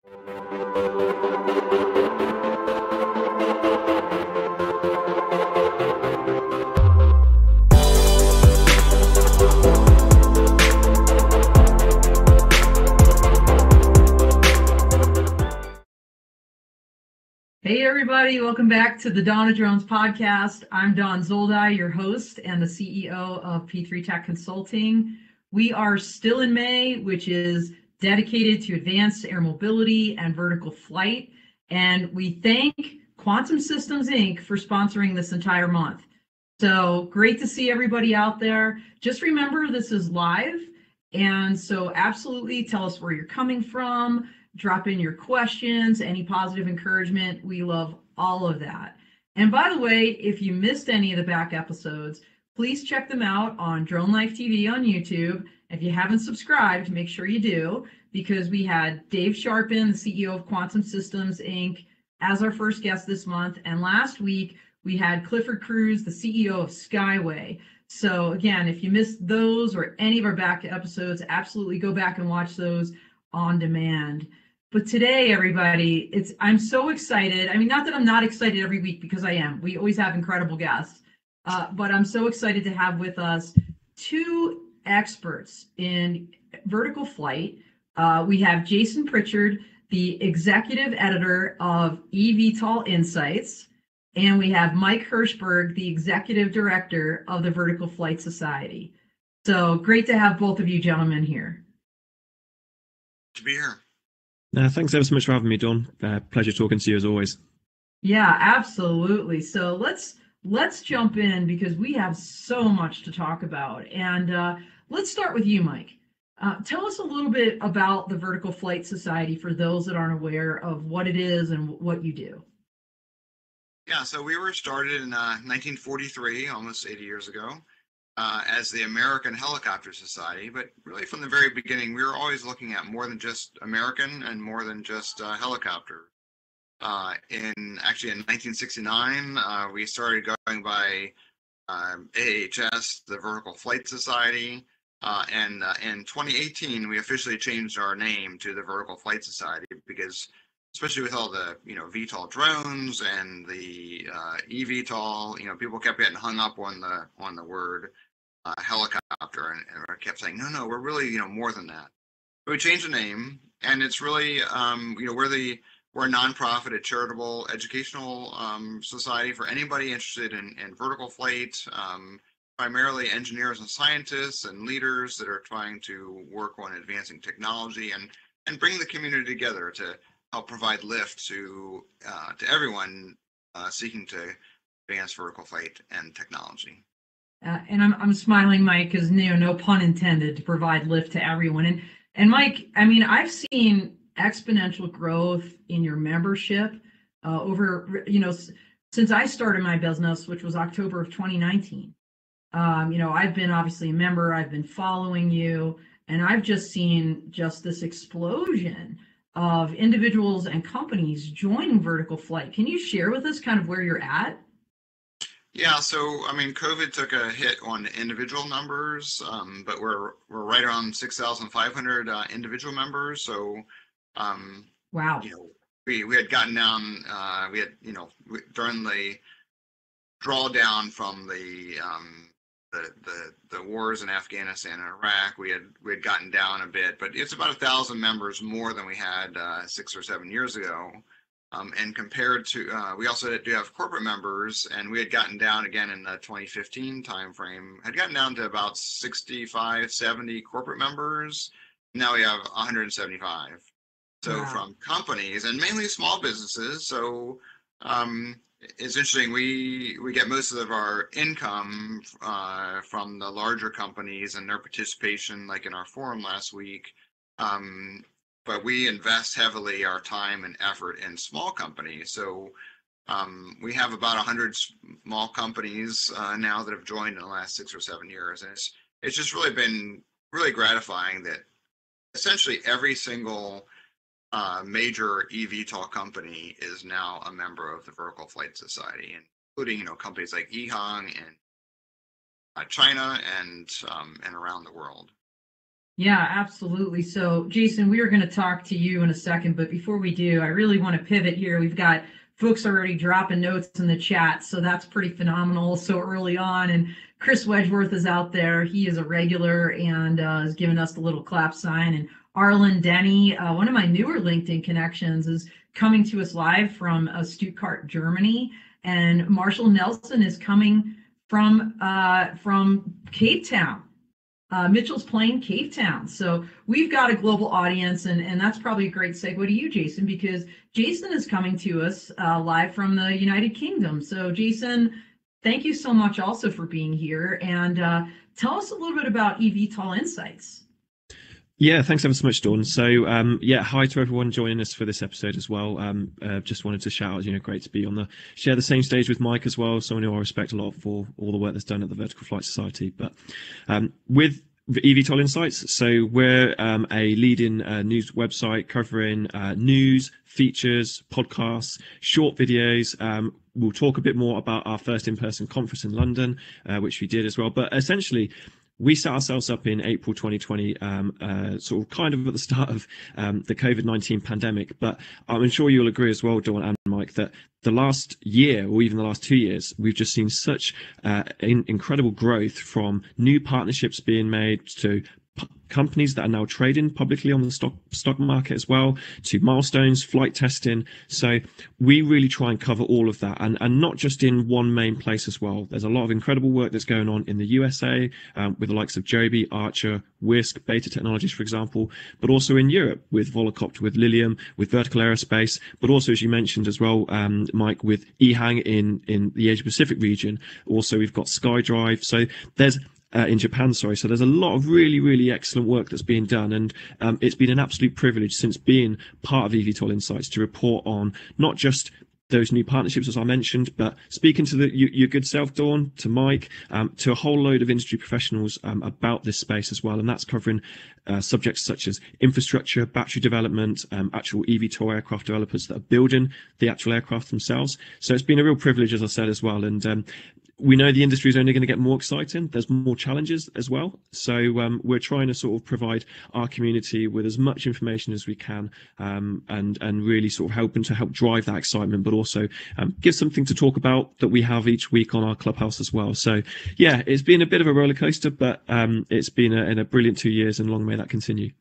Hey everybody, welcome back to the Dawn of Drones podcast. I'm Dawn Zoldi, your host and the CEO of P3 Tech Consulting. We are still in May, which is dedicated to advanced air mobility and vertical flight. And we thank Quantum Systems Inc. for sponsoring this entire month. So great to see everybody out there. Just remember, this is live. And so absolutely tell us where you're coming from. Drop in your questions, any positive encouragement. We love all of that. And by the way, if you missed any of the back episodes, please check them out on DroneLife TV on YouTube. If you haven't subscribed, make sure you do, because we had Dave Sharpin, the CEO of Quantum Systems Inc., as our first guest this month. And last week, we had Clifford Cruz, the CEO of Skyway. So again, if you missed those or any of our back episodes, absolutely go back and watch those on demand. But today, everybody, I'm so excited. I mean, not that I'm not excited every week, because I am. We always have incredible guests. But I'm so excited to have with us two experts in vertical flight. We have Jason Pritchard, the executive editor of eVTOL Insights, and we have Mike Hirschberg, the executive director of the Vertical Flight Society. So great to have both of you gentlemen here. To be here. Thanks ever so much for having me, Dawn. Pleasure talking to you as always. Yeah, absolutely. So let's jump in, because we have so much to talk about. And let's start with you, Mike. Tell us a little bit about the Vertical Flight Society for those that aren't aware of what it is and what you do. Yeah, so we were started in 1943, almost 80 years ago, as the American Helicopter Society. But really from the very beginning, we were always looking at more than just American and more than just helicopter. In 1969, we started going by AHS, the Vertical Flight Society. And in 2018, we officially changed our name to the Vertical Flight Society, because especially with all the VTOL drones and the eVTOL, people kept getting hung up on the word helicopter, and I kept saying, no, we're really more than that. But we changed the name, and it's really we're a nonprofit, a charitable educational society for anybody interested in vertical flight, primarily engineers and scientists and leaders that are trying to work on advancing technology and bring the community together to help provide lift to everyone seeking to advance vertical flight and technology. And I'm smiling, Mike, because no pun intended, to provide lift to everyone. And Mike, I mean, I've seen exponential growth in your membership over since I started my business, which was October of 2019. I've been obviously a member. I've been following you, and I've just seen this explosion of individuals and companies joining vertical flight. Can you share with us kind of where you're at? Yeah, so I mean, COVID took a hit on individual numbers, but we're right around 6,500 individual members. So, wow, we had gotten down. We had during the drawdown from the wars in Afghanistan and Iraq, we had gotten down a bit, but it's about 1,000 members more than we had 6 or 7 years ago. And compared to, we also do have corporate members, and we had gotten down again in the 2015 timeframe, had gotten down to about 65, 70 corporate members. Now we have 175. So wow. From companies, and mainly small businesses. So it's interesting, we get most of our income from the larger companies and their participation, like in our forum last week. But we invest heavily our time and effort in small companies. So we have about 100 small companies now that have joined in the last 6 or 7 years. And it's just really been really gratifying that essentially every single major eVTOL company is now a member of the Vertical Flight Society, including companies like EHang in China and around the world. Yeah, absolutely. So, Jason, we are going to talk to you in a second, but before we do, I really want to pivot here. We've got folks already dropping notes in the chat, so that's pretty phenomenal so early on. And Chris Wedgeworth is out there. He is a regular and has given us the little clap sign. And Arlen Denny, one of my newer LinkedIn connections, is coming to us live from Stuttgart, Germany. And Marshall Nelson is coming from Cape Town. Mitchell's Plain, Cape Town. So we've got a global audience, and that's probably a great segue to you, Jason, because Jason is coming to us live from the United Kingdom. So Jason, thank you so much also for being here, and tell us a little bit about eVTOL Insights. Yeah, thanks ever so much, Dawn. So, yeah, hi to everyone joining us for this episode as well. Just wanted to shout out, great to be share the same stage with Mike as well, someone who I respect a lot for all the work that's done at the Vertical Flight Society. But with eVTOL Insights, so we're a leading news website covering news, features, podcasts, short videos. We'll talk a bit more about our first in-person conference in London, which we did as well. But essentially, we set ourselves up in April 2020, sort of kind of at the start of the COVID-19 pandemic. But I'm sure you'll agree as well, Dawn and Mike, that the last year or even the last 2 years, we've just seen such incredible growth from new partnerships being made to companies that are now trading publicly on the stock market as well, to milestones, flight testing. So we really try and cover all of that, and not just in one main place as well. There's a lot of incredible work that's going on in the USA with the likes of Joby, Archer, Wisk, Beta Technologies, for example, but also in Europe with Volocopter, with Lilium, with Vertical Aerospace, but also, as you mentioned as well, Mike, with EHang in the Asia Pacific region. Also, we've got SkyDrive. So there's in Japan, sorry. So there's a lot of really, really excellent work that's being done. And it's been an absolute privilege since being part of eVTOL Insights to report on not just those new partnerships, as I mentioned, but speaking to your good self, Dawn, to Mike, to a whole load of industry professionals about this space as well. And that's covering subjects such as infrastructure, battery development, actual eVTOL aircraft developers that are building the actual aircraft themselves. So it's been a real privilege, as I said, as well. And we know the industry is only going to get more exciting. There's more challenges as well. So we're trying to sort of provide our community with as much information as we can, and really sort of help drive that excitement, but also give something to talk about that we have each week on our Clubhouse as well. So yeah, it's been a bit of a roller coaster, but it's been a brilliant 2 years, and long may that continue.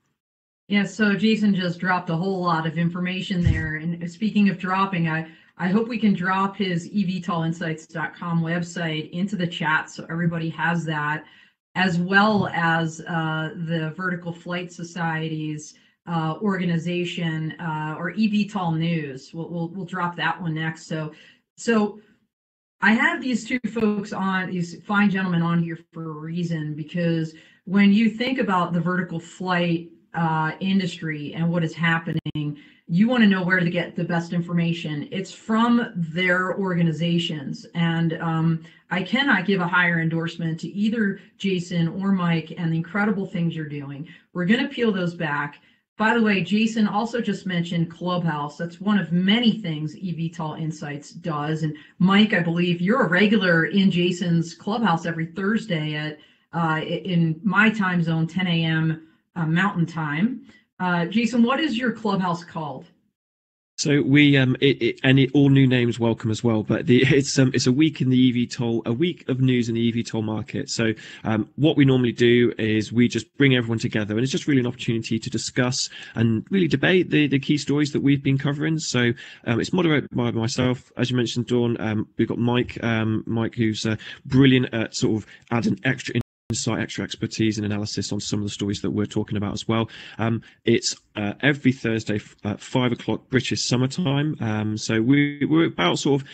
Yeah, so Jason just dropped a whole lot of information there. And speaking of dropping, I hope we can drop his evtolinsights.com website into the chat so everybody has that, as well as the Vertical Flight Society's organization, or eVTOL News. We'll drop that one next. So I have these two folks on, these fine gentlemen on here for a reason, because when you think about the vertical flight industry and what is happening, you want to know where to get the best information. It's from their organizations. And I cannot give a higher endorsement to either Jason or Mike and the incredible things you're doing. We're going to peel those back. By the way, Jason also just mentioned Clubhouse. That's one of many things eVTOL Insights does. And Mike, I believe you're a regular in Jason's Clubhouse every Thursday at in my time zone, 10 a.m. Mountain Time. Jason, what is your Clubhouse called? So we all new names welcome as well, but it's a week in the eVTOL, a week of news in the eVTOL market. So what we normally do is we just bring everyone together, and it's just really an opportunity to discuss and really debate the key stories that we've been covering. So it's moderated by myself, as you mentioned, Dawn. We've got Mike, who's brilliant at sort of adding extra insight, extra expertise and analysis on some of the stories that we're talking about as well. It's every Thursday at 5 o'clock British summertime. So we're about sort of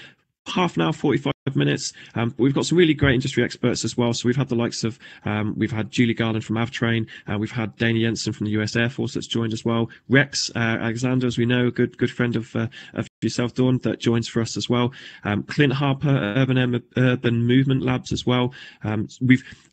half an hour, 45 minutes. We've got some really great industry experts as well. So we've had the likes of, we've had Julie Garland from Avtrain, we've had Dana Jensen from the US Air Force that's joined as well. Rex Alexander, as we know, a good friend of yourself, Dawn, that joins for us as well. Clint Harper, Urban Movement Labs as well.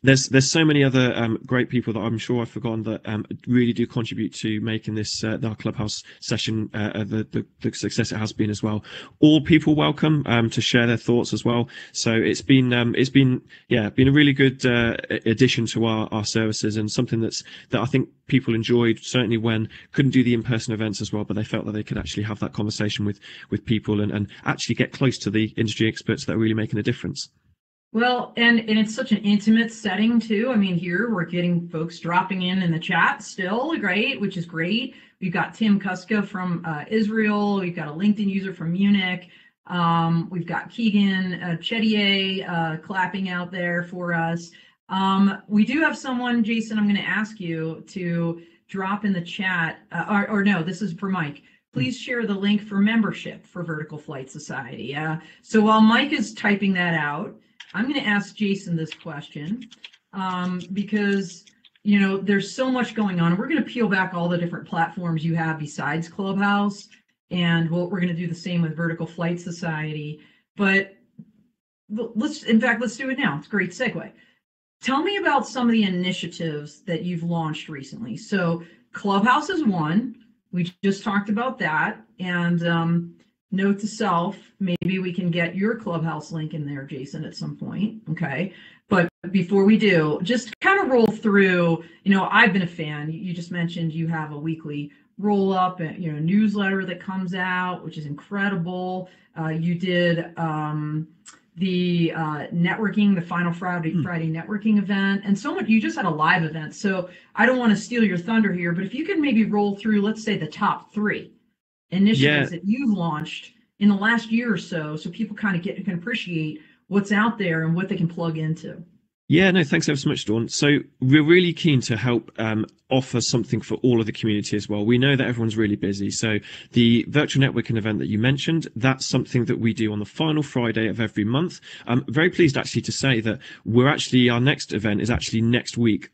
There's so many other great people that I'm sure I've forgotten that really do contribute to making this our Clubhouse session the success it has been as well. All people welcome to share their thoughts as well. So it's been a really good addition to our services, and something that I think people enjoyed, certainly when couldn't do the in-person events as well, but they felt that they could actually have that conversation with people and actually get close to the industry experts that are really making a difference. Well, and it's such an intimate setting too. I mean, here we're getting folks dropping in the chat still, great, which is great. We've got Tim Kuska from Israel. We've got a LinkedIn user from Munich. We've got Keegan Chetier clapping out there for us. We do have someone, Jason, I'm going to ask you to drop in the chat, or no, this is for Mike. Please share the link for membership for Vertical Flight Society. So while Mike is typing that out, I'm going to ask Jason this question because, you know, there's so much going on. We're going to peel back all the different platforms you have besides Clubhouse, and we're going to do the same with Vertical Flight Society. But let's do it now. It's a great segue. Tell me about some of the initiatives that you've launched recently. So Clubhouse is one. We just talked about that. And note to self, maybe we can get your Clubhouse link in there, Jason, at some point. Okay. But before we do, just kind of roll through, you know, I've been a fan. You just mentioned you have a weekly roll up, you know, newsletter that comes out, which is incredible. You did the networking, the final Friday networking event, and so much. You just had a live event. So I don't want to steal your thunder here, but if you can maybe roll through, let's say, the top 3 initiatives that you've launched in the last year or so people kind of can appreciate what's out there and what they can plug into. Yeah, no, thanks ever so much, Dawn. So we're really keen to help offer something for all of the community as well. We know that everyone's really busy. So the virtual networking event that you mentioned, that's something that we do on the final Friday of every month. I'm very pleased actually to say that our next event is actually next week.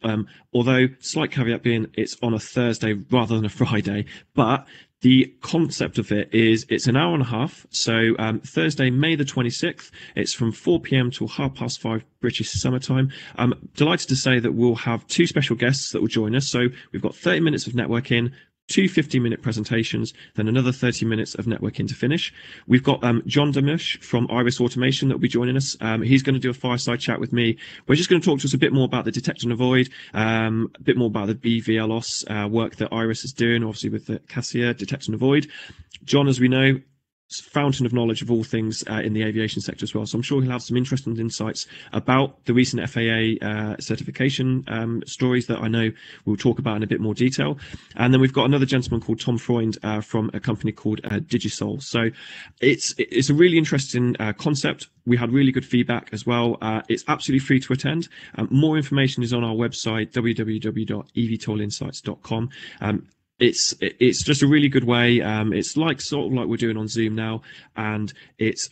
Although slight caveat being it's on a Thursday rather than a Friday, but the concept of it is it's an hour and a half. So Thursday, May the 26th, it's from 4 p.m. till 5:30 British summer time. I'm delighted to say that we'll have 2 special guests that will join us. So we've got 30 minutes of networking, 2 50-minute presentations, then another 30 minutes of networking to finish. We've got John Damush from Iris Automation that will be joining us. He's going to do a fireside chat with me. We're just going to talk to us a bit more about the detect and avoid, a bit more about the BVLOS work that Iris is doing, obviously with the Cassia detect and avoid. John, as we know, fountain of knowledge of all things in the aviation sector as well. So I'm sure he'll have some interesting insights about the recent FAA certification stories that I know we'll talk about in a bit more detail. And then we've got another gentleman called Tom Freund from a company called Digisol. So it's a really interesting concept. We had really good feedback as well. It's absolutely free to attend. More information is on our website, www.evtolinsights.com. It's just a really good way. It's sort of like we're doing on Zoom now, and it's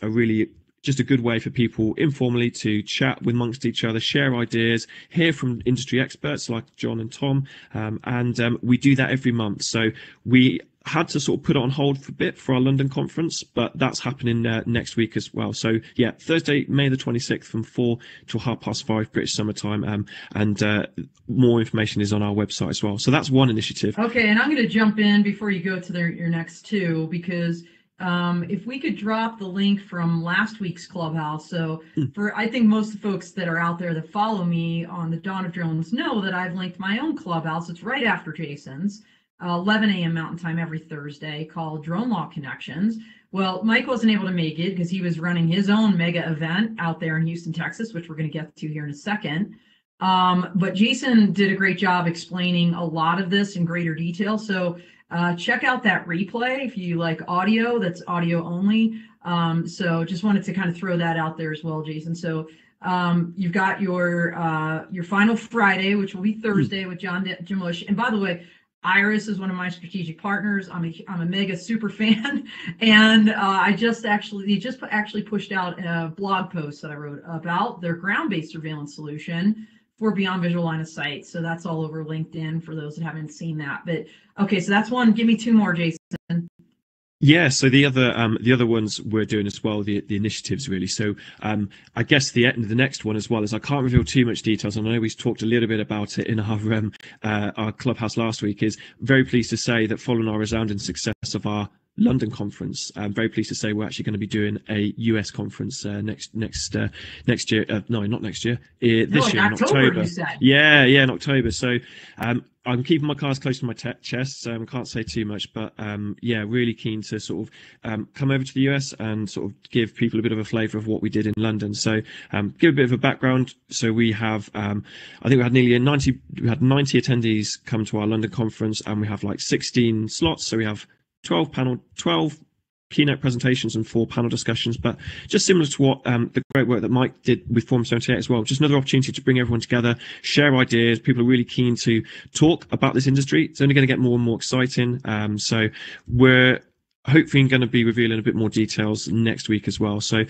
just a good way for people informally to chat amongst each other, share ideas, hear from industry experts like John and Tom, and we do that every month. So we had to sort of put it on hold for a bit for our London conference, but that's happening next week as well. So yeah, Thursday, May the 26th from 4 till 5:30 British summer time, and more information is on our website as well. So that's one initiative. Okay, and I'm going to jump in before you go to your next 2, because if we could drop the link from last week's Clubhouse. So I think most of the folks that are out there that follow me on the Dawn of Drones know that I've linked my own Clubhouse. It's right after Jason's. 11 a.m. Mountain Time every Thursday, called Drone Law Connections. Well, Mike wasn't able to make it because he was running his own mega event out there in Houston, Texas, which we're going to get to here in a second. But Jason did a great job explaining a lot of this in greater detail. So check out that replay if you like audio. That's audio only. So just wanted to kind of throw that out there as well, Jason. So you've got your final Friday, which will be Thursday with John Damush. And by the way, Iris is one of my strategic partners. I'm a mega super fan, and they just actually pushed out a blog post that I wrote about their ground-based surveillance solution for beyond visual line of sight. So that's all over LinkedIn for those that haven't seen that. But okay, so that's one. Give me 2 more, Jason. Yeah, so the other ones we're doing as well, the initiatives really. So I guess the next one as well is I can't reveal too much details. I know we talked a little bit about it in our clubhouse last week. Is very pleased to say that following our resounding success of our London conference, I'm very pleased to say we're actually going to be doing a US conference next year. No, not next year. This year in October. You October. said. Yeah, in October. So I'm keeping my cards close to my chest, so can't say too much. But yeah, really keen to sort of come over to the US and sort of give people a bit of a flavour of what we did in London. So give a bit of a background. So we have, I think we had nearly 90 attendees come to our London conference, and we have like 16 slots. So we have 12 keynote presentations and 4 panel discussions, but just similar to what the great work that Mike did with Forum 78 as well. Just another opportunity to bring everyone together, share ideas. People are really keen to talk about this industry. It's only going to get more and more exciting. So we're hopefully going to be revealing a bit more details next week as well. So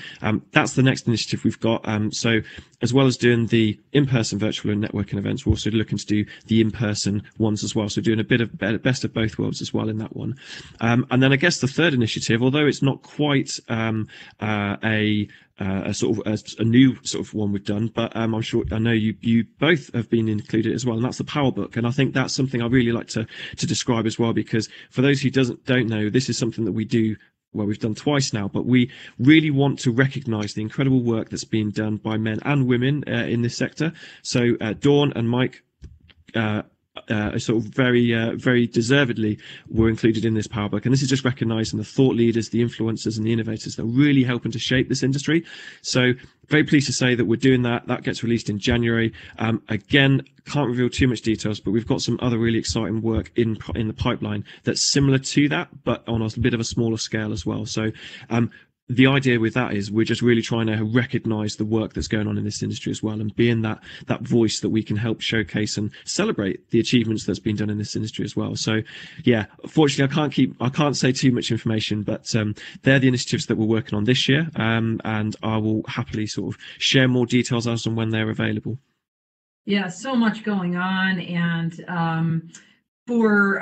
that's the next initiative we've got. So as well as doing the in-person virtual and networking events, we're also looking to do the in-person ones as well. So doing a bit of best of both worlds as well in that one. And then I guess the third initiative, although it's not quite a sort of a new sort of one we've done, but I know you both have been included as well, and that's the Power Book. And I think that's something I really like to describe as well, because for those who don't know, this is something that we do. Well, we've done twice now, but we really want to recognise the incredible work that's been done by men and women in this sector. So Dawn and Mike sort of very deservedly were included in this Power Book, and this is just recognising the thought leaders, the influencers, and the innovators that are really helping to shape this industry. So very pleased to say that we're doing that. That gets released in January. Again, can't reveal too much details, but we've got some other really exciting work in the pipeline that's similar to that, but on a bit of a smaller scale as well. So the idea with that is we're just really trying to recognise the work that's going on in this industry as well, and being that voice that we can help showcase and celebrate the achievements that's been done in this industry as well. So yeah, fortunately I can't say too much information, but they're the initiatives that we're working on this year, and I will happily sort of share more details as and when they're available. Yeah, so much going on. And for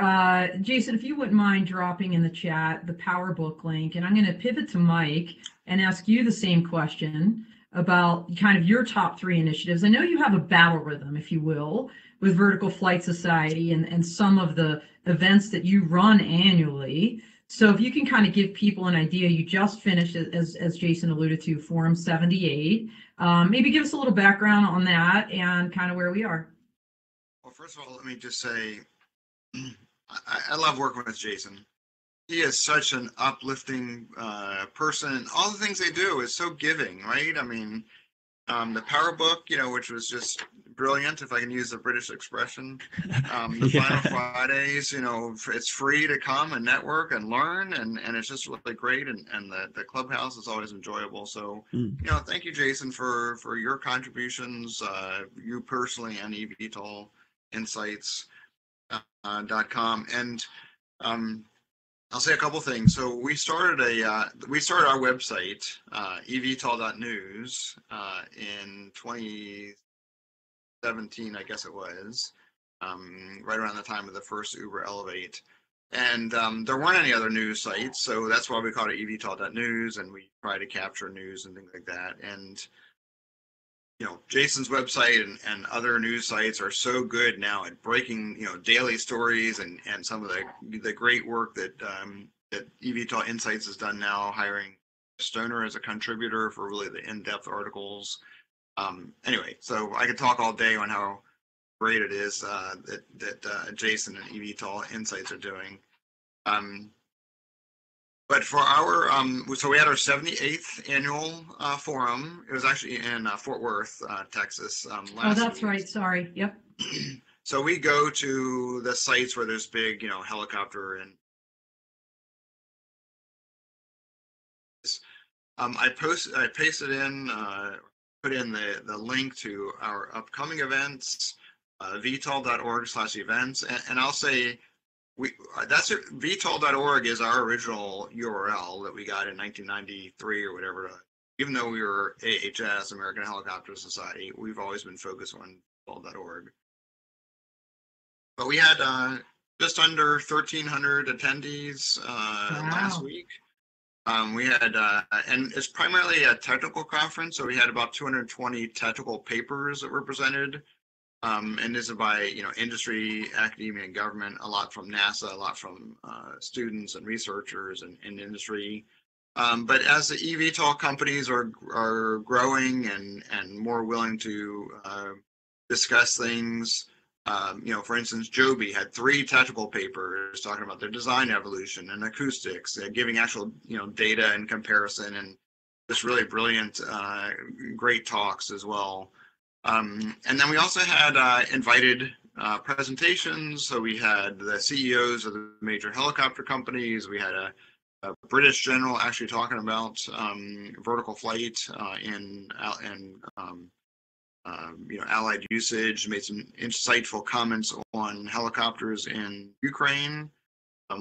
Jason, if you wouldn't mind dropping in the chat the Power Book link, and I'm going to pivot to Mike and ask you the same question about kind of your top 3 initiatives. I know you have a battle rhythm, if you will, with Vertical Flight Society and some of the events that you run annually. So if you can kind of give people an idea, you just finished, as Jason alluded to, Forum 78. Maybe give us a little background on that and kind of where we are. Well, first of all, let me just say, I love working with Jason. He is such an uplifting person. All the things they do is so giving, right? I mean, the Power Book, which was just brilliant, if I can use the British expression. The Final Fridays, it's free to come and network and learn, and it's just really great. And the clubhouse is always enjoyable. So, thank you, Jason, for your contributions, you personally, and eVTOL Insights. .com, and I'll say a couple things. So we started our website, eVTOL.news, in 2017, I guess it was, right around the time of the first Uber Elevate. And there weren't any other news sites, so that's why we called it eVTOL.news, and we try to capture news and things like that. And Jason's website and other news sites are so good now at breaking, daily stories and some of the great work that eVTOL Insights has done now, hiring Stoner as a contributor for really the in-depth articles. Anyway, so I could talk all day on how great it is that Jason and eVTOL Insights are doing. But for our, so we had our 78th annual forum. It was actually in Fort Worth, Texas. Last that's week. right. Sorry. Yep. So we go to the sites where there's big, helicopter and I pasted in, put in the link to our upcoming events, vtol.org/events, and I'll say, VTOL.org is our original URL that we got in 1993 or whatever. Even though we were AHS, American Helicopter Society, we've always been focused on VTOL.org. But we had just under 1,300 attendees last week. We had, and it's primarily a technical conference, so we had about 220 technical papers that were presented. And this is by, industry, academia, and government, a lot from NASA, a lot from students and researchers and industry. But as the eVTOL companies are growing and more willing to discuss things, for instance, Joby had 3 technical papers talking about their design evolution and acoustics, giving actual, data and comparison, and just really brilliant, great talks as well. And then we also had invited presentations. So we had the CEOs of the major helicopter companies. We had a British general actually talking about vertical flight in Allied usage, made some insightful comments on helicopters in Ukraine.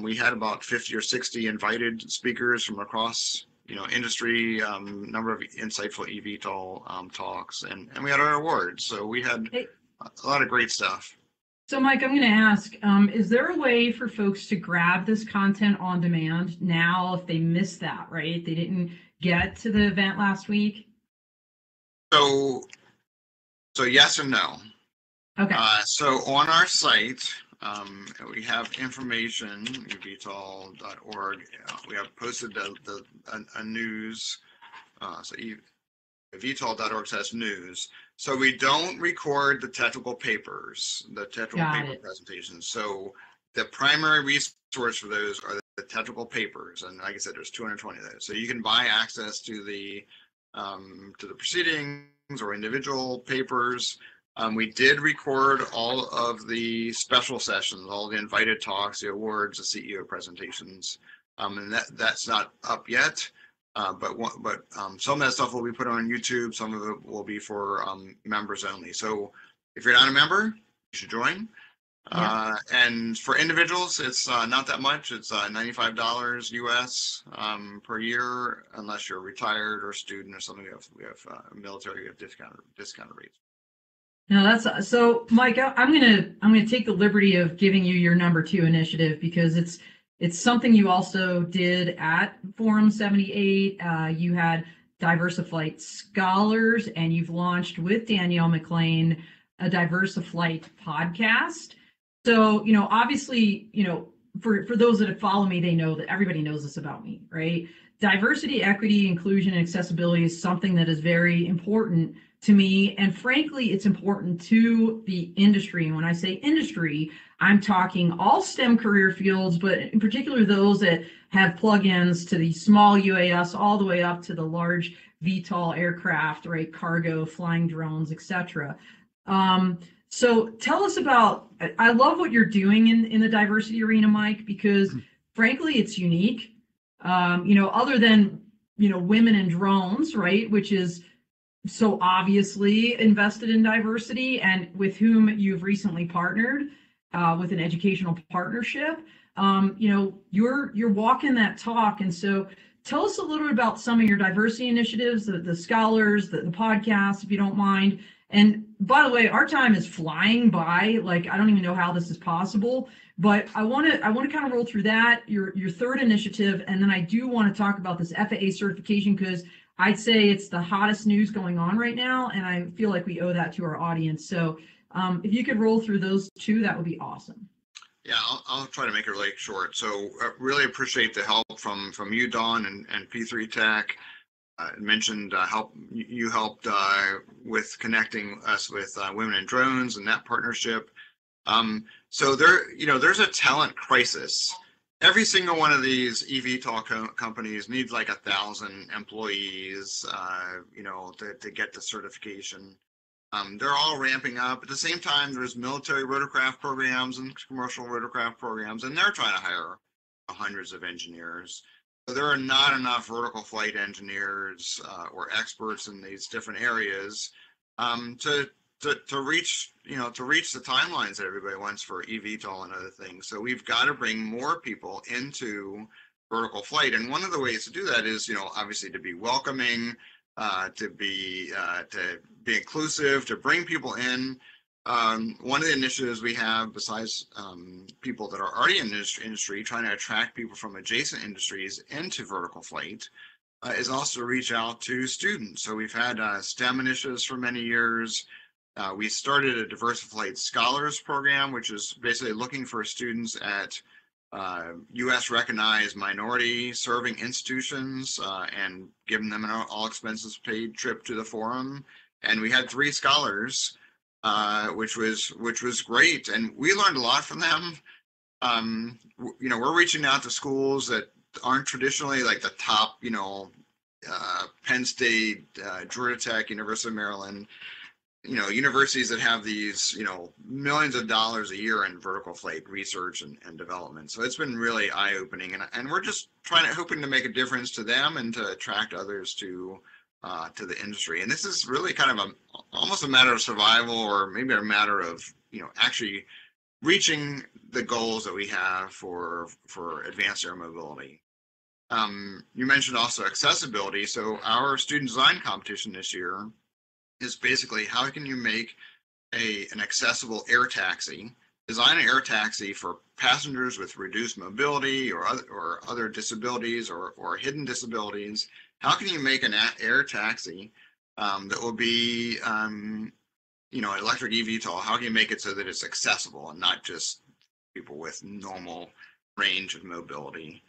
We had about 50 or 60 invited speakers from across, industry, number of insightful eVTOL talks, and we had our awards. So we had a lot of great stuff. So Mike, I'm going to ask, is there a way for folks to grab this content on demand now if they missed that, right? They didn't get to the event last week? So yes and no. Okay. So on our site, we have information, eVTOL.org. We have posted a news. So eVTOL.org says news. So we don't record the technical papers, presentations. So the primary resource for those are the technical papers, and like I said, there's 220 of those. So you can buy access to the proceedings or individual papers. We did record all of the special sessions, all the invited talks, the awards, the CEO presentations, and that's not up yet. But some of that stuff will be put on YouTube. Some of it will be for members only. So if you're not a member, you should join. Yeah. And for individuals, it's not that much. It's $95 US per year, unless you're retired or a student or something. We have military. We have discounted rates. No, that's so, Mike. I'm gonna take the liberty of giving you your number 2 initiative, because it's something you also did at Forum 78. You had Diversiflight Scholars, and you've launched with Danielle McLean a Diversiflight podcast. So, obviously, for those that have followed me, they know that everybody knows this about me, right? Diversity, equity, inclusion, and accessibility is something that is very important to me. And frankly, it's important to the industry. And when I say industry, I'm talking all STEM career fields, but in particular those that have plugins to the small UAS all the way up to the large VTOL aircraft, right? Cargo, flying drones, etc. So tell us about, I love what you're doing in the diversity arena, Mike, because frankly, it's unique. Other than, women and drones, right? Which is so obviously invested in diversity, and with whom you've recently partnered with an educational partnership. You're walking that talk. And so tell us a little bit about some of your diversity initiatives, the scholars, the podcast, if you don't mind. And by the way, our time is flying by. Like, I don't even know how this is possible, but I want to kind of roll through that, your 3rd initiative, and then I do want to talk about this FAA certification, because I'd say it's the hottest news going on right now, and I feel like we owe that to our audience. So if you could roll through those 2, that would be awesome. Yeah, I'll try to make it really short. So really appreciate the help from you, Dawn, and P3 Tech. Mentioned you helped with connecting us with Women in Drones and that partnership. So there's a talent crisis. Every single one of these eVTOL companies needs like 1,000 employees, to get the certification. They're all ramping up. At the same time, there's military rotorcraft programs and commercial rotorcraft programs, and they're trying to hire hundreds of engineers. So there are not enough vertical flight engineers or experts in these different areas to reach the timelines that everybody wants for eVTOL and other things. So we've got to bring more people into vertical flight, and one of the ways to do that is, obviously to be welcoming, to be inclusive, to bring people in. One of the initiatives we have, besides people that are already in the industry, trying to attract people from adjacent industries into vertical flight, is also to reach out to students. So we've had STEM initiatives for many years. We started a Diversified Scholars program, which is basically looking for students at U.S. recognized minority serving institutions and giving them an all expenses paid trip to the forum. And we had 3 scholars, which was great, and we learned a lot from them. We're reaching out to schools that aren't traditionally like the top, Penn State, Georgia Tech, University of Maryland, universities that have these, millions of dollars a year in vertical flight research and development. So it's been really eye-opening, and we're just hoping to make a difference to them and to attract others to the industry. And this is really kind of almost a matter of survival, or maybe a matter of, actually reaching the goals that we have for advanced air mobility. You mentioned also accessibility. So our student design competition this year is basically, how can you make an accessible air taxi, design an air taxi for passengers with reduced mobility or other disabilities or hidden disabilities. How can you make an air taxi that will be, an electric eVTOL? How can you make it so that it's accessible and not just people with normal range of mobility?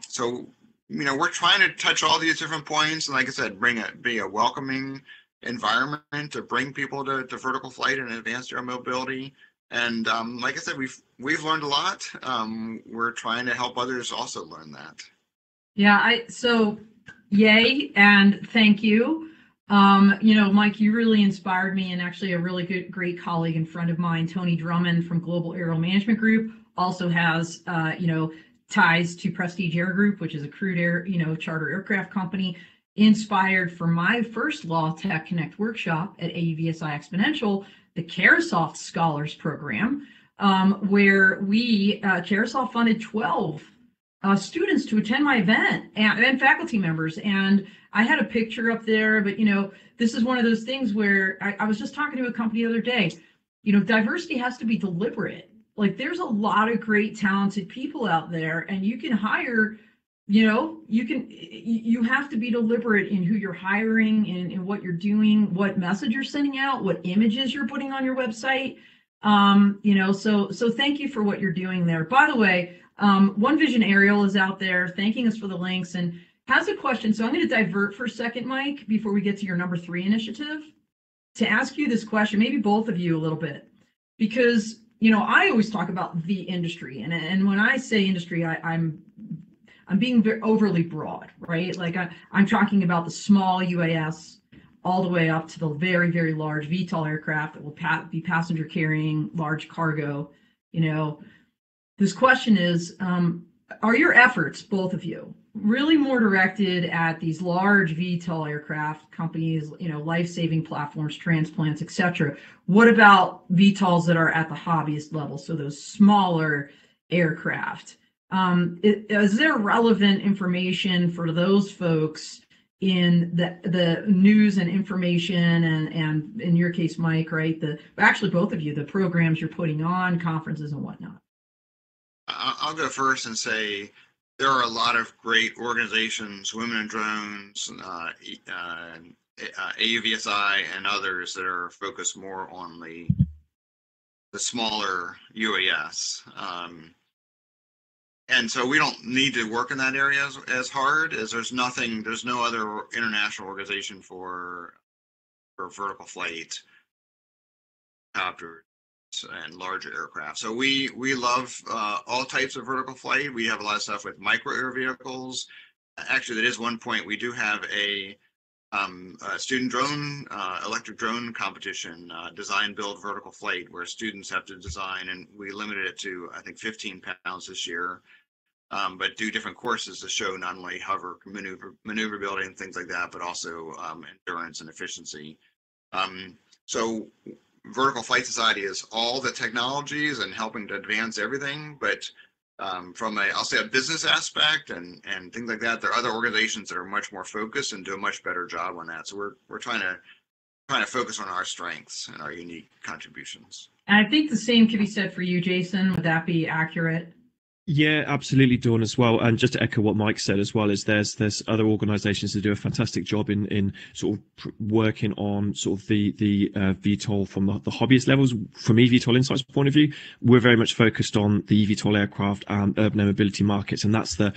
So, we're trying to touch all these different points, and like I said, be a welcoming environment to bring people to vertical flight and advanced air mobility. And like I said, we've learned a lot. We're trying to help others also learn that. Yeah, so yay and thank you. Mike, you really inspired me, and actually a really great colleague and friend of mine, Tony Drummond from Global Aero Management Group, also has ties to Prestige Air Group, which is a crewed air, charter aircraft company, inspired for my first Law Tech Connect workshop at AUVSI Exponential, the Carosoft Scholars Program, where Carosoft funded 12 students to attend my event, and faculty members. And I had a picture up there, but this is one of those things where I was just talking to a company the other day. Diversity has to be deliberate. Like, there's a lot of great, talented people out there, and you can hire. You have to be deliberate in who you're hiring, in what you're doing, what message you're sending out, what images you're putting on your website. So thank you for what you're doing there. By the way, One Vision Ariel is out there thanking us for the links and has a question. So I'm going to divert for a second, Mike, before we get to your number 3 initiative, to ask you this question, maybe both of you a little bit, because I always talk about the industry, and when I say industry, I'm being very overly broad, right? Like I'm talking about the small UAS all the way up to the very, very large VTOL aircraft that will be passenger carrying, large cargo. This question is, are your efforts, both of you, really more directed at these large VTOL aircraft companies, life-saving platforms, transplants, etc.? What about VTOLs that are at the hobbyist level, so those smaller aircraft? Is there relevant information for those folks in the news and information, and in your case, Mike, right? Actually, both of you, the programs you're putting on, conferences and whatnot. I'll go first and say there are a lot of great organizations, Women in Drones, AUVSI, and others that are focused more on the smaller UAS. And so we don't need to work in that area as hard, as there's no other international organization for vertical flight helicopters and larger aircraft. So we love all types of vertical flight. We have a lot of stuff with micro air vehicles. Actually, that is one point. We do have a student drone, electric drone competition, design, build, vertical flight, where students have to design, and we limited it to, I think, 15 pounds this year. But do different courses to show not only hover maneuverability and things like that, but also endurance and efficiency. So Vertical Flight Society is all the technologies and helping to advance everything, but from I'll say a business aspect and things like that, there are other organizations that are much more focused and do a much better job on that. So we're trying to trying to focus on our strengths and our unique contributions. And I think the same could be said for you, Jason. Would that be accurate? Yeah, absolutely, Dawn, as well. And just to echo what Mike said as well, is there's other organisations that do a fantastic job in sort of working on sort of the VTOL from the hobbyist levels. From eVTOL Insights point of view, we're very much focused on the eVTOL aircraft and urban air mobility markets, and that's the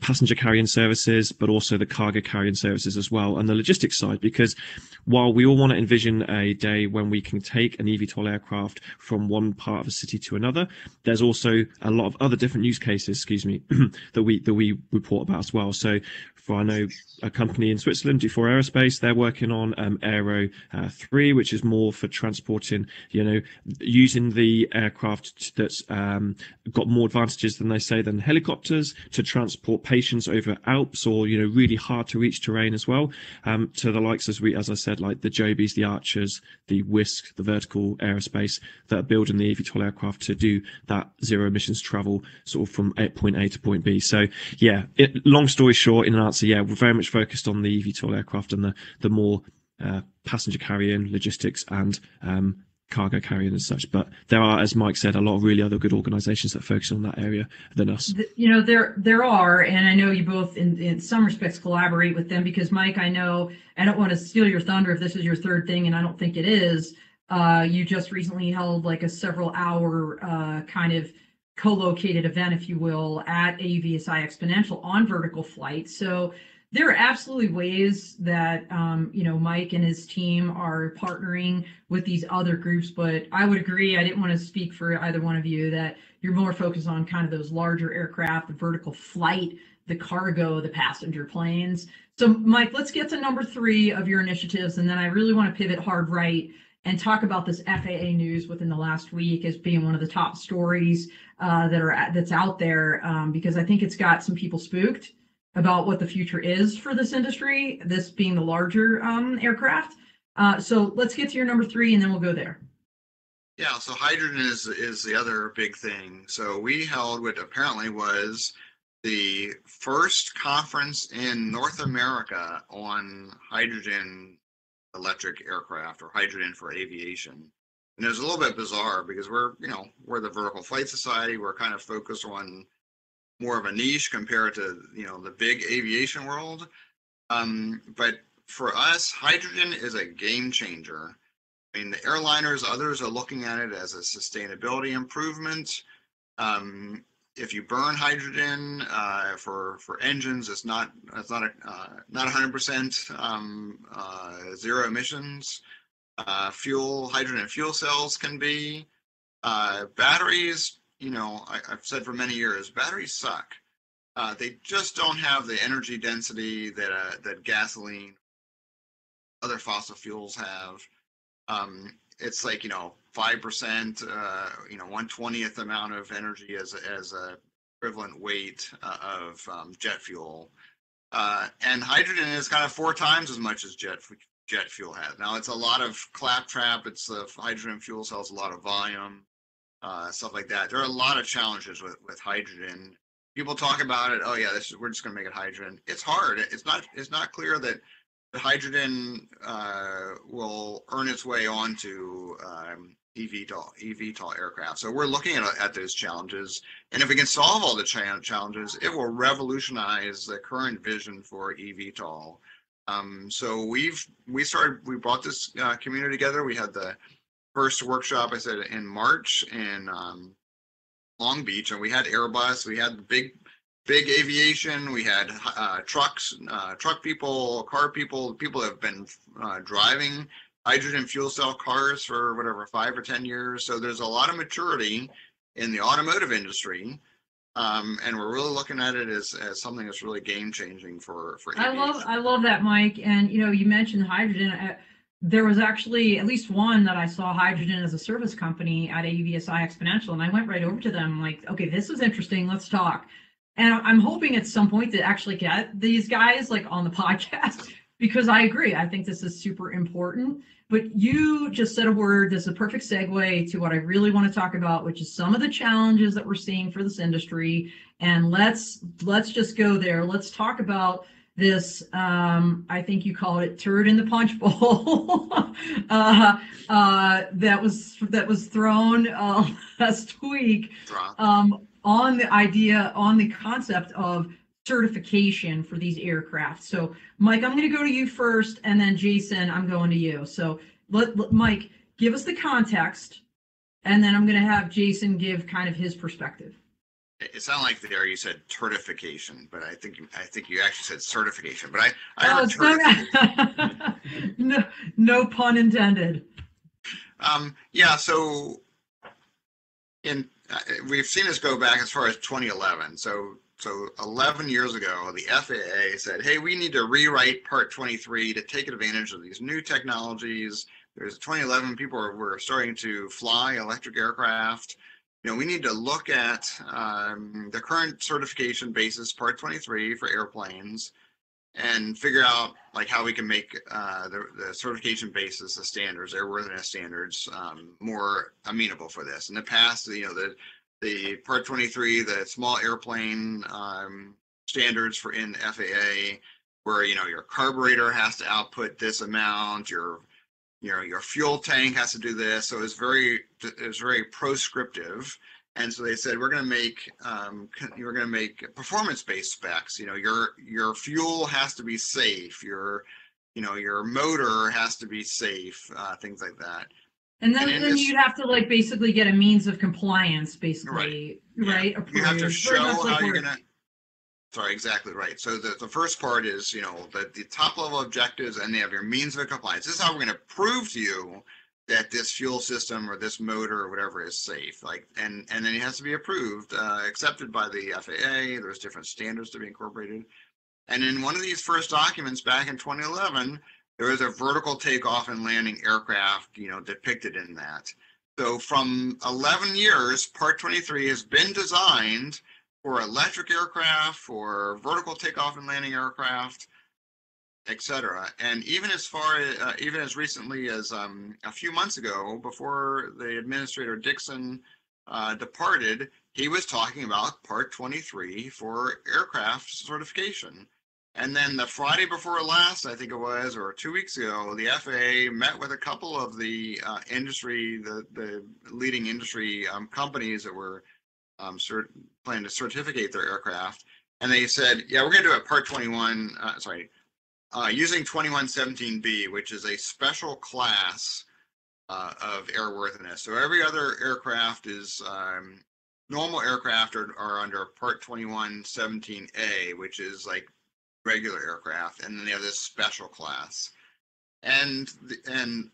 passenger carrying services, but also the cargo carrying services as well, and the logistics side. Because while we all want to envision a day when we can take an eVTOL aircraft from one part of a city to another, there's also a lot of other different use cases, that we report about as well. So I know a company in Switzerland, D4 Aerospace, they're working on Aero 3, which is more for transporting, using the aircraft that's got more advantages than helicopters to transport patients over Alps or, really hard to reach terrain as well, to the likes, as I said, like the Jobies, the Archers, the Wisk, the Vertical Aerospace that are building the eVTOL aircraft to do that zero emissions travel sort of from point A to point B. So yeah, long story short, in an answer, yeah, we're very much focused on the eVTOL aircraft and the more passenger carrying, logistics and cargo carrying as such. But there are, as Mike said, a lot of really other good organizations that focus on that area than us. There are, and I know you both in some respects collaborate with them, because Mike, I know, I don't want to steal your thunder if this is your third thing, and I don't think it is. You just recently held like a several hour kind of co-located event, if you will, at AUVSI Exponential on vertical flight. So there are absolutely ways that Mike and his team are partnering with these other groups, but I would agree, I didn't want to speak for either one of you, that you're more focused on kind of those larger aircraft, the vertical flight, the cargo, the passenger planes. So Mike, let's get to number 3 of your initiatives, and then I really want to pivot hard right and talk about this FAA news within the last week as being one of the top stories that's out there, because I think it's got some people spooked about what the future is for this industry, this being the larger aircraft. So let's get to your number 3 and then we'll go there. Yeah, so hydrogen is the other big thing. So we held what apparently was the first conference in North America on hydrogen electric aircraft, or hydrogen for aviation. And it was a little bit bizarre because we're the Vertical Flight Society. We're kind of focused on more of a niche compared to, the big aviation world. But for us, hydrogen is a game changer. I mean, the airliners, others are looking at it as a sustainability improvement. If you burn hydrogen for engines, it's not 100% zero emissions. Hydrogen fuel cells can be. Batteries, I've said for many years, batteries suck. They just don't have the energy density that gasoline, other fossil fuels have. It's like 5%, 1/20th amount of energy as a equivalent weight of jet fuel, and hydrogen is kind of 4 times as much as jet fuel has. Now it's a lot of claptrap. It's the hydrogen fuel cells, a lot of volume, stuff like that. There are a lot of challenges with hydrogen. People talk about it. Oh yeah, we're just going to make it hydrogen. It's hard. It's not clear that hydrogen will earn its way onto eVTOL aircraft. So we're looking at those challenges, and if we can solve all the challenges, it will revolutionize the current vision for eVTOL. So we brought this community together. We had the first workshop, I said, in March in Long Beach, and we had Airbus, we had big aviation, we had trucks, truck people, car people. People have been driving hydrogen fuel cell cars for 5 or 10 years. So there's a lot of maturity in the automotive industry, and we're really looking at it as something that's really game changing for aviation. I love that, Mike. And you mentioned hydrogen. There was actually at least one that I saw hydrogen as a service company at AUVSI Exponential, and I went right over to them like, okay, this is interesting. Let's talk. And I'm hoping at some point to actually get these guys like on the podcast, because I agree. I think this is super important. But you just said a word. This is a perfect segue to what I really want to talk about, which is some of the challenges that we're seeing for this industry. And let's just go there. Let's talk about this, I think you call it turd in the punch bowl, that was thrown last week, on the concept of certification for these aircraft. So Mike, I'm going to go to you first, and then Jason, I'm going to you. So Mike, give us the context, and then I'm going to have Jason give kind of his perspective. It sounded like there you said certification, but I think you actually said certification. But I heard no pun intended. Yeah. So we've seen this go back as far as 2011. So 11 years ago, the FAA said, "Hey, we need to rewrite Part 23 to take advantage of these new technologies." There's 2011, people were starting to fly electric aircraft. We need to look at the current certification basis, Part 23 for airplanes, and figure out like how we can make the certification basis, the standards, airworthiness standards, more amenable for this. In the past, the Part 23, the small airplane standards for in FAA, where your carburetor has to output this amount, your fuel tank has to do this. So it's very proscriptive. And so they said, we're going to make performance-based specs. Your fuel has to be safe. Your motor has to be safe. Things like that. And then you'd have to like basically get a means of compliance, basically, right? Yeah. You have to show how you're going to. Sorry, exactly right. So the first part is, the top level objectives, and they have your means of compliance. This is how we're going to prove to you that this fuel system or this motor or whatever is safe. And then it has to be approved, accepted by the FAA. There's different standards to be incorporated. And in one of these first documents back in 2011, there was a vertical takeoff and landing aircraft, depicted in that. So from 11 years, Part 23 has been designed for electric aircraft, for vertical takeoff and landing aircraft, etc. And even as recently as a few months ago, before the Administrator Dixon departed, he was talking about Part 23 for aircraft certification. And then the Friday before last, I think it was, or 2 weeks ago, the FAA met with a couple of the the leading industry companies that were planning to certificate their aircraft, and they said, yeah, we're going to do it Part 21, using 2117B, which is a special class of airworthiness. So every other aircraft is, normal aircraft are under Part 2117A, which is like regular aircraft, and then they have this special class. And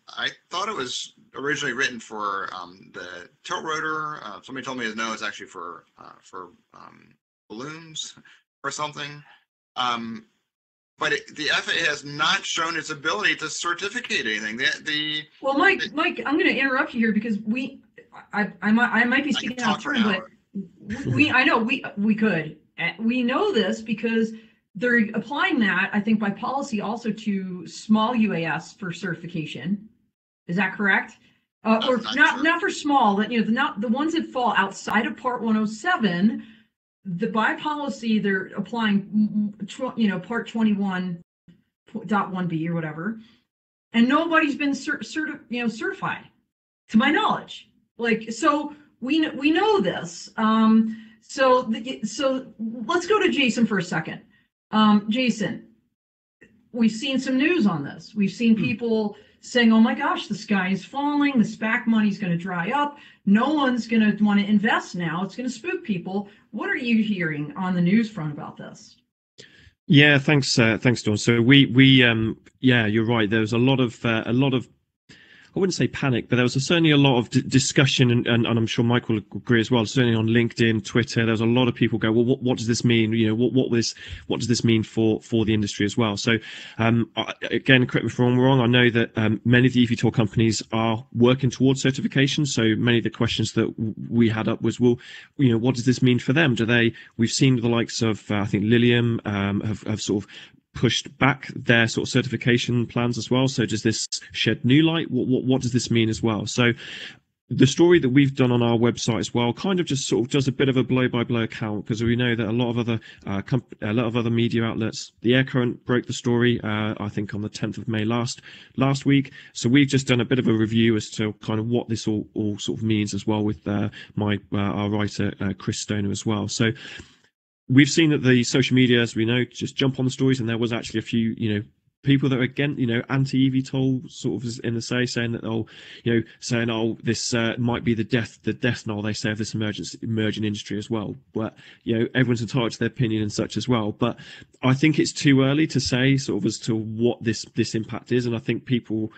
I thought it was originally written for the tilt rotor. Somebody told me no, it's actually for balloons or something. But the FAA has not shown its ability to certificate anything. Well, Mike, I'm going to interrupt you here because I might be speaking out of turn, but I know we could. We know this because they're applying that, I think, by policy also to small UAS for certification. Is that correct? Or not for small, but not the ones that fall outside of Part 107. By policy, they're applying, Part 21.1B or whatever, and nobody's been certified, to my knowledge. So we know this. So let's go to Jason for a second. Jason, we've seen some news on this. We've seen people saying, oh my gosh, the sky is falling, the SPAC money's going to dry up, no one's going to want to invest now, it's going to spook people. What are you hearing on the news front about this? Yeah, thanks, Dawn. So yeah, you're right. There was a lot of I wouldn't say panic, but there was certainly a lot of discussion, and I'm sure Mike will agree as well. Certainly on LinkedIn, Twitter, there was a lot of people go, well, what does this mean? What does this mean for the industry as well? So, again, correct me if I'm wrong. I know that many of the eVTOL companies are working towards certification. So many of the questions that we had up was, well, what does this mean for them? We've seen the likes of I think Lilium have sort of pushed back their sort of certification plans as well. So does this shed new light? What does this mean as well? So the story that we've done on our website as well kind of just sort of does a bit of a blow-by-blow account, because we know that a lot of other media outlets, the Air Current broke the story, I think on the 10th of May last week. So we've just done a bit of a review as to kind of what this all sort of means as well, with our writer Chris Stoner as well. So we've seen that the social media, as we know, just jump on the stories, and there was actually a few, people that are again, anti eVTOL sort of in the saying that, this might be the death knell, they say, of this emerging industry as well. But everyone's entitled to their opinion and such as well. But I think it's too early to say sort of as to what this impact is, and I think people,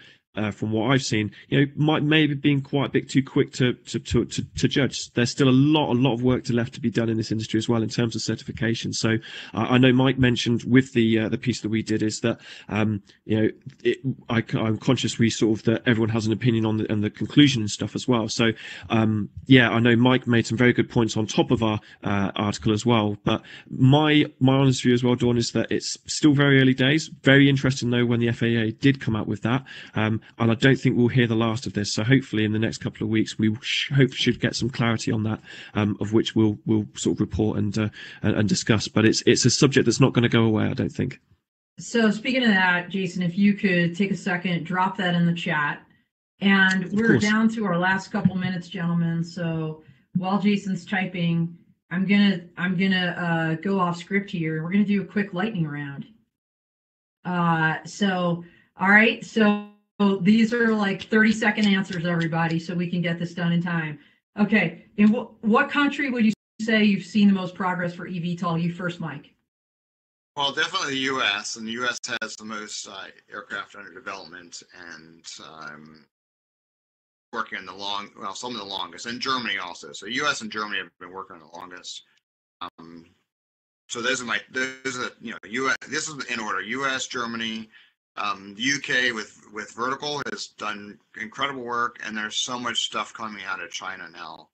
from what I've seen, might maybe been quite a bit too quick to judge. There's still a lot of work left to be done in this industry as well in terms of certification. So I know Mike mentioned with the piece that we did is that I'm conscious that everyone has an opinion on the conclusion and stuff as well. So I know Mike made some very good points on top of our article as well. But my honest view as well, Dawn, is that it's still very early days. Very interesting though when the FAA did come out with that. And I don't think we'll hear the last of this. So hopefully in the next couple of weeks, we should get some clarity on that, of which we'll sort of report and discuss. But it's a subject that's not going to go away, I don't think. So speaking of that, Jason, if you could take a second, drop that in the chat. And we're down to our last couple minutes, gentlemen. So while Jason's typing, I'm gonna go off script here. We're gonna do a quick lightning round. All right. So these are like 30-second answers, everybody, so we can get this done in time. Okay. In what country would you say you've seen the most progress for eVTOL? You first, Mike. Well, definitely the U.S. and the U.S. has the most aircraft under development, and working on some of the longest, and Germany also. So U.S. and Germany have been working on the longest. So those are U.S. This is in order: U.S., Germany. The UK with vertical has done incredible work, and there's so much stuff coming out of China now.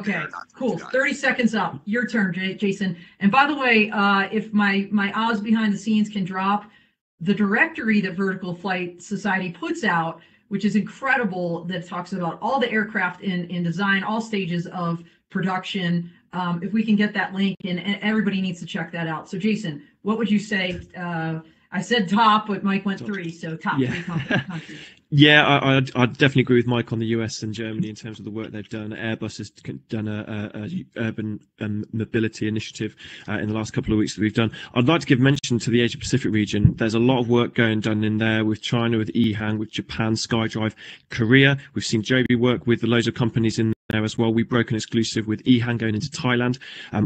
Okay, cool. 30 seconds up. Your turn, Jason. And by the way, if my Oz behind the scenes can drop, the directory that Vertical Flight Society puts out, which is incredible, that talks about all the aircraft in design, all stages of production. If we can get that link, and everybody needs to check that out. So Jason, what would you say? I said top, but Mike went three, so top three countries. Yeah, I definitely agree with Mike on the US and Germany in terms of the work they've done. Airbus has done a urban mobility initiative in the last couple of weeks that we've done. I'd like to give mention to the Asia Pacific region. There's a lot of work done in there with China, with EHang, with Japan, SkyDrive, Korea. We've seen Joby work with loads of companies in there as well. We've broken exclusive with EHang going into Thailand.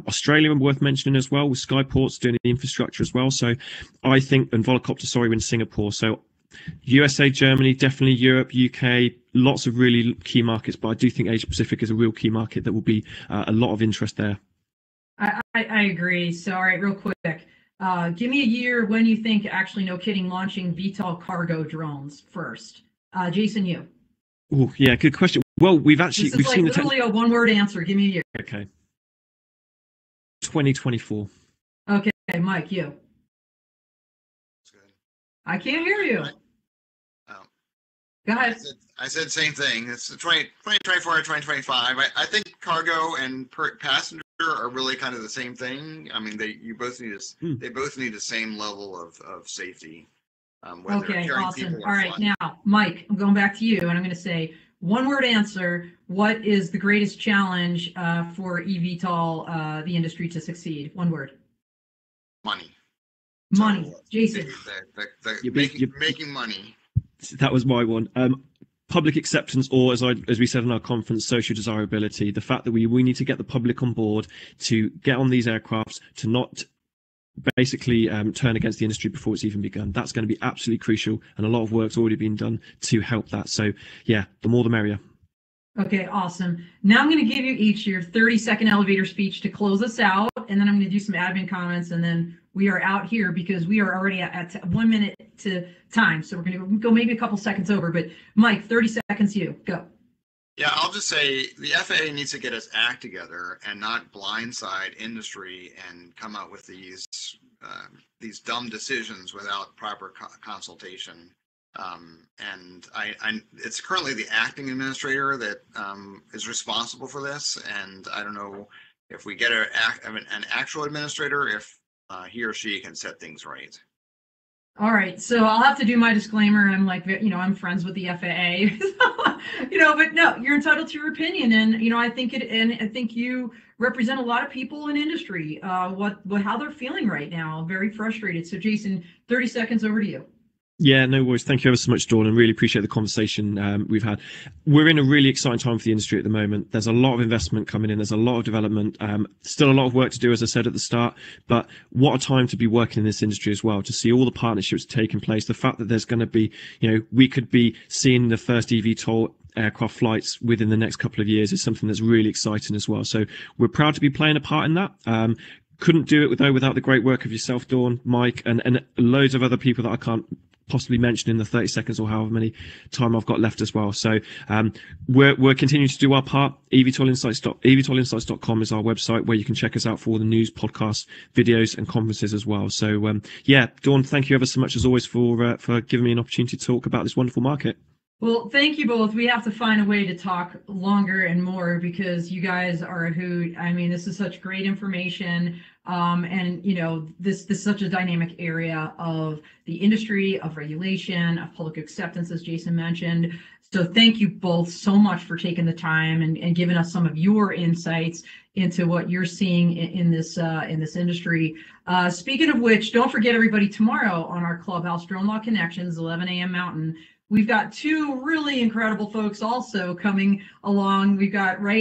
Australia worth mentioning as well, with Skyports doing the infrastructure as well. So I think, and Volocopter, in Singapore. So USA, Germany, definitely Europe, UK, lots of really key markets. But I do think Asia Pacific is a real key market that will be a lot of interest there. I agree. So all right, real quick. Give me a year when you think, actually, no kidding, launching VTOL cargo drones first. Jason, you. Oh, yeah, good question. Well, we've seen literally a one-word answer. Give me a year. Okay. 2024. Okay, Mike, you. I can't hear you. Go ahead. I said same thing. It's 2024 or 2025. I think cargo and passenger are really kind of the same thing. I mean, they both need the same level of safety. Okay, awesome. All right, now, Mike, I'm going back to you, and I'm going to say one-word answer. What is the greatest challenge for eVTOL, the industry, to succeed? One word. Money. Money. Jason. Making money. That was my one. Public acceptance, or as we said in our conference, social desirability. The fact that we need to get the public on board to get on these aircrafts, to not basically turn against the industry before it's even begun. That's going to be absolutely crucial, and a lot of work's already been done to help that. So yeah, the more the merrier. Okay, awesome. Now I'm going to give you each your 30-second elevator speech to close us out, and then I'm going to do some admin comments, and then we are out here because we are already at 1 minute to time. So we're going to go maybe a couple seconds over, but Mike, 30 seconds, you go. Yeah, I'll just say the FAA needs to get its act together and not blindside industry and come out with these dumb decisions without proper consultation. And it's currently the acting administrator that is responsible for this. And I don't know if we get an actual administrator, if he or she can set things right. All right, so I'll have to do my disclaimer. I'm like, I'm friends with the FAA, but no, you're entitled to your opinion, and I think you represent a lot of people in industry. How they're feeling right now, very frustrated. So, Jason, 30 seconds, over to you. Yeah, no worries. Thank you ever so much, Dawn, and really appreciate the conversation we've had. We're in a really exciting time for the industry at the moment. There's a lot of investment coming in. There's a lot of development. Still a lot of work to do, as I said at the start, but what a time to be working in this industry as well, to see all the partnerships taking place. The fact that there's going to be, we could be seeing the first eVTOL aircraft flights within the next couple of years is something that's really exciting as well. So we're proud to be playing a part in that. Couldn't do it without the great work of yourself, Dawn, Mike, and loads of other people that I can't possibly mention in the 30 seconds or however many time I've got left as well. So we're continuing to do our part. eVTOLinsights.com is our website where you can check us out for all the news, podcasts, videos, and conferences as well. So Dawn, thank you ever so much as always for giving me an opportunity to talk about this wonderful market. Well, thank you both. We have to find a way to talk longer and more because you guys are a hoot. I mean, this is such great information. And this is such a dynamic area of the industry, of regulation, of public acceptance, as Jason mentioned. So thank you both so much for taking the time and giving us some of your insights into what you're seeing in this industry. Speaking of which, don't forget, everybody, tomorrow on our Clubhouse Drone Law Connections, 11 a.m. Mountain, we've got two really incredible folks also coming along. We've got Ray